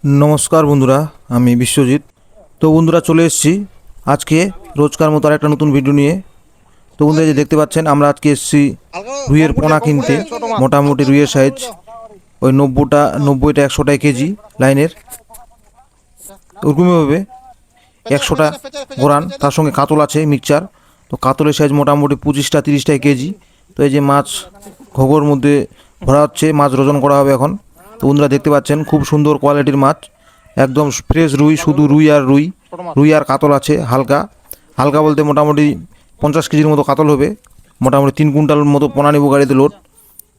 नमस्कार बंधुरा आमी विश्वजित। तो बंधुरा चले एसेছি আজকে রোজকার মতো আরেকটা নতুন ভিডিও নিয়ে। তো বন্ধুরা যে দেখতে পাচ্ছেন আমরা আজকে এসেছি রুইয়ের পোনা কিনতে। মোটামুটি রুইয়ের সাইজ ওই 90টা 100টায় কেজি লাইনের ওরকমই হবে। 100টা গোরান, তার সঙ্গে কাতল আছে মিক্সচার। তো কাতলের সাইজ মোটামুটি 25টা 30টায় কেজি। তো এই যে মাছ ঘোগোর মধ্যে ভরা হচ্ছে, মাছ ওজন করা হবে এখন। তো বন্ধুরা দেখতে পাচ্ছেন খুব সুন্দর কোয়ালিটির মাছ, একদম ফ্রেশ রুই, শুধু রুই আর কাতল আছে। হালকা হালকা বলতে মোটামুটি 50 কেজির মতো কাতল হবে। মোটামুটি 3 কুইন্টাল মতো পোনা নেব গাড়িতে লোড,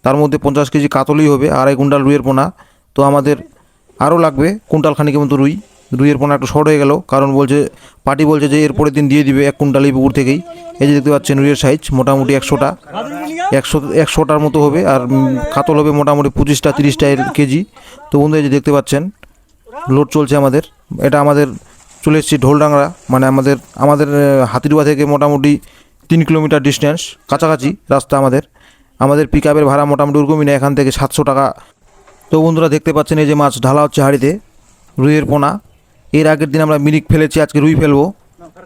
তার মধ্যে 50 কেজি কাতলই হবে, 2.5 কুইন্টাল রুইয়ের পোনা। তো আমাদের আরও লাগবে কুইন্টাল খানিকের মতো রুইয়ের পোনা একটু শর্ট হয়ে গেল, কারণ পার্টি বলছে যে এরপরের দিন দিয়ে দিবে 1 কুইন্টাল এই পুকুর থেকেই। এই যে দেখতে পাচ্ছেন রুইয়ের সাইজ মোটামুটি 100টার মতো হবে, আর কাতল হবে মোটামুটি 25টা 30টা কেজি। তো বন্ধু এই যে দেখতে পাচ্ছেন লোড চলছে আমাদের। এটা আমাদের চলে এসেছি ঢোলডাংরা, মানে আমাদের হাতিরুয়া থেকে মোটামুটি 3 কিলোমিটার ডিস্টেন্স, কাছাকাছি রাস্তা। আমাদের পিক আপের ভাড়া মোটামুটি ওরকমই না, এখান থেকে 700 টাকা। তো বন্ধুরা দেখতে পাচ্ছেন এই যে মাছ ঢালা হচ্ছে হাঁড়িতে, রুইয়ের পোনা। এর আগের দিন আমরা মিরিক ফেলেছি, আজকে রুই ফেলবো,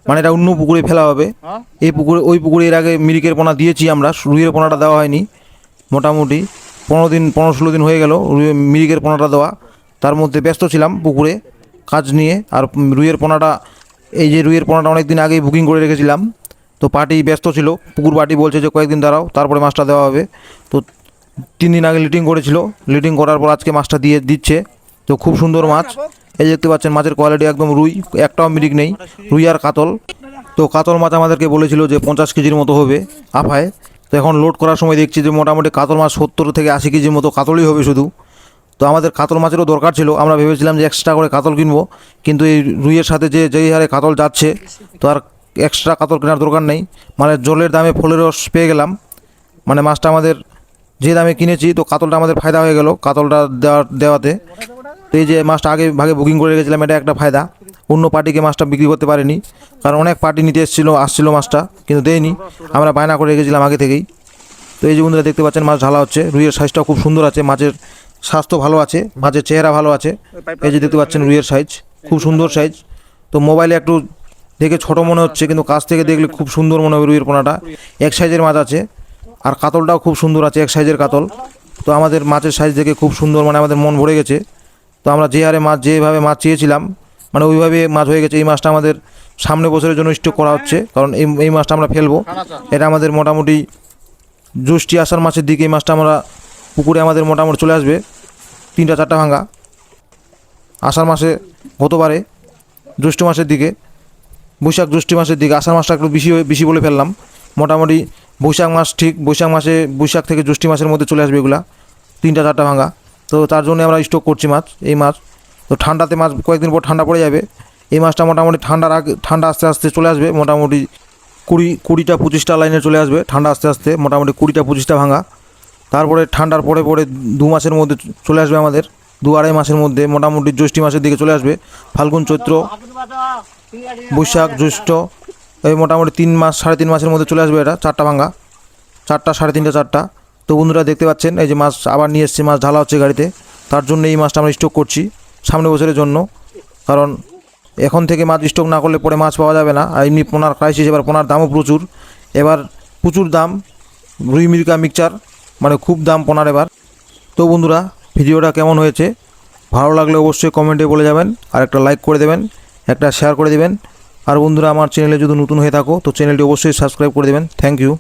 মানে এটা অন্য পুকুরে ফেলা হবে। ওই পুকুরে এর আগে মিরিকের পোনা দিয়েছি আমরা, রুইয়ের পোনাটা দেওয়া হয়নি। মোটামুটি 15-16 দিন হয়ে গেল মিরিকের পোনাটা দেওয়া। তার মধ্যে ব্যস্ত ছিলাম পুকুরে কাজ নিয়ে। আর রুইয়ের পোনাটা অনেক দিন আগেই বুকিং করে রেখেছিলাম। তো পার্টি ব্যস্ত ছিল, পুকুর পার্টি বলছে যে কয়েকদিন দাঁড়াও, তারপরে মাছটা দেওয়া হবে। তো 3 দিন আগে লিটিং করেছিল, লিটিং করার পর আজকে মাছটা দিচ্ছে। তো খুব সুন্দর মাছ। এই দেখতে পাচ্ছেন মাছের কোয়ালিটি একদম রুই, একটাও মিরিক নেই, রুই আর কাতল। তো কাতল মাছ আমাদেরকে বলেছিল যে 50 কেজির মতো হবে আফায়। তো এখন লোড করার সময় দেখছি যে মোটামুটি কাতল মাছ 70 থেকে 80 কেজির মতো কাতলই হবে শুধু। তো আমাদের কাতল মাছেরও দরকার ছিল, আমরা ভেবেছিলাম যে এক্সট্রা করে কাতল কিনবো, কিন্তু এই রুইয়ের সাথে যেই হারে কাতল যাচ্ছে তো আর এক্সট্রা কাতল কেনার দরকার নেই। মানে জলের দামে ফলের রস পেয়ে গেলাম, মানে মাছটা আমাদের যে দামে কিনেছি, তো কাতলটা আমাদের ফায়দা হয়ে গেল কাতলটা দেওয়াতে। তো এই যে মাছটা আগে ভাগে বুকিং করে রেখেছিলাম, এটা একটা ফায়দা। অন্য পার্টিকে মাছটা বিক্রি করতে পারিনি, কারণ অনেক পার্টি নিতে আসছিল মাছটা, কিন্তু দেয়নি, আমরা বায়না করে রেখেছিলাম আগে থেকেই। তো এই যে বন্ধুরা দেখতে পাচ্ছেন মাছ ঢালা হচ্ছে, রুইয়ের সাইজটাও খুব সুন্দর আছে, মাছের স্বাস্থ্য ভালো আছে, মাছের চেহারা ভালো আছে। এই যে দেখতে পাচ্ছেন রুইয়ের সাইজ খুব সুন্দর সাইজ। তো মোবাইলে একটু দেখে ছোট মনে হচ্ছে, কিন্তু কাছ থেকে দেখলে খুব সুন্দর মনে হবে। রুইয়ের পোনাটা এক সাইজের মাছ আছে, আর কাতলটাও খুব সুন্দর আছে, এক সাইজের কাতল। তো আমাদের মাছের সাইজ দেখে খুব সুন্দর, মানে আমাদের মন ভরে গেছে। তো আমরা যেভাবে মাছ চেয়েছিলাম, মানে ওইভাবে মাছ হয়ে গেছে। এই মাছটা আমাদের সামনে বছরের জন্য স্টক করা হচ্ছে, কারণ এই মাছটা আমরা ফেলবো। এটা আমাদের মোটামুটি জ্যৈষ্ঠী আষাঢ় মাসের দিকে এই মাছটা আমরা পুকুরে আমাদের মোটামুটি চলে আসবে 3টা 4টা ভাঙা। আষাঢ় মাসে গতবারে জ্যৈষ্ঠ মাসের দিকে, বৈশাখ জ্যৈষ্ঠ মাসের দিকে, আষাঢ় মাসটা একটু বেশি বলে ফেললাম। মোটামুটি বৈশাখ থেকে জ্যৈষ্ঠ মাসের মধ্যে চলে আসবে এগুলা 3টা 4টা ভাঙা। তো তার জন্য আমরা স্টক করছি এই মাছ। তো ঠান্ডাতে মাছ কয়েকদিন পর ঠান্ডা পড়ে যাবে, এই মাছটা মোটামুটি ঠান্ডা আস্তে আস্তে চলে আসবে। মোটামুটি 20টা 25টা লাইনে চলে আসবে ঠান্ডা আস্তে আস্তে, মোটামুটি 20টা 25টা ভাঙা। তারপরে ঠান্ডার পরে 2 মাসের মধ্যে চলে আসবে আমাদের, 2-2.5 মাসের মধ্যে, মোটামুটি জ্যৈষ্ঠ মাসের দিকে চলে আসবে। ফাল্গুন চৈত্র বৈশাখ জ্যৈষ্ঠ, এই মোটামুটি 3 মাস 3.5 মাসের মধ্যে চলে আসবে এটা 4টা ভাঙা, 4টা 3.5টা 4টা। তো বন্ধুরা দেখতে পাচ্ছেন এই যে মাছ আবার নিয়ে এসেছি, মাছ ঢালা হচ্ছে গাড়িতে। তার জন্য এই মাছটা আমরা স্টক করছি সামনে বছরের জন্য, কারণ এখন থেকে মাছ স্টক না করলে পরে মাছ পাওয়া যাবে না। আর এমনি পোনার ক্রাইসিস, এবার পোনার দামও প্রচুর দাম। রুই মিরিকা মিক্সচার, মানে খুব দাম পোনার এবার। তো বন্ধুরা ভিডিওটা কেমন হয়েছে, ভালো লাগলে অবশ্যই কমেন্টে বলে যাবেন, আর একটা লাইক করে দেবেন, একটা শেয়ার করে দেবেন। আর বন্ধুরা আমার চ্যানেলে যদি নতুন হয়ে থাকো তো চ্যানেলটি অবশ্যই সাবস্ক্রাইব করে দেবেন। Thank you.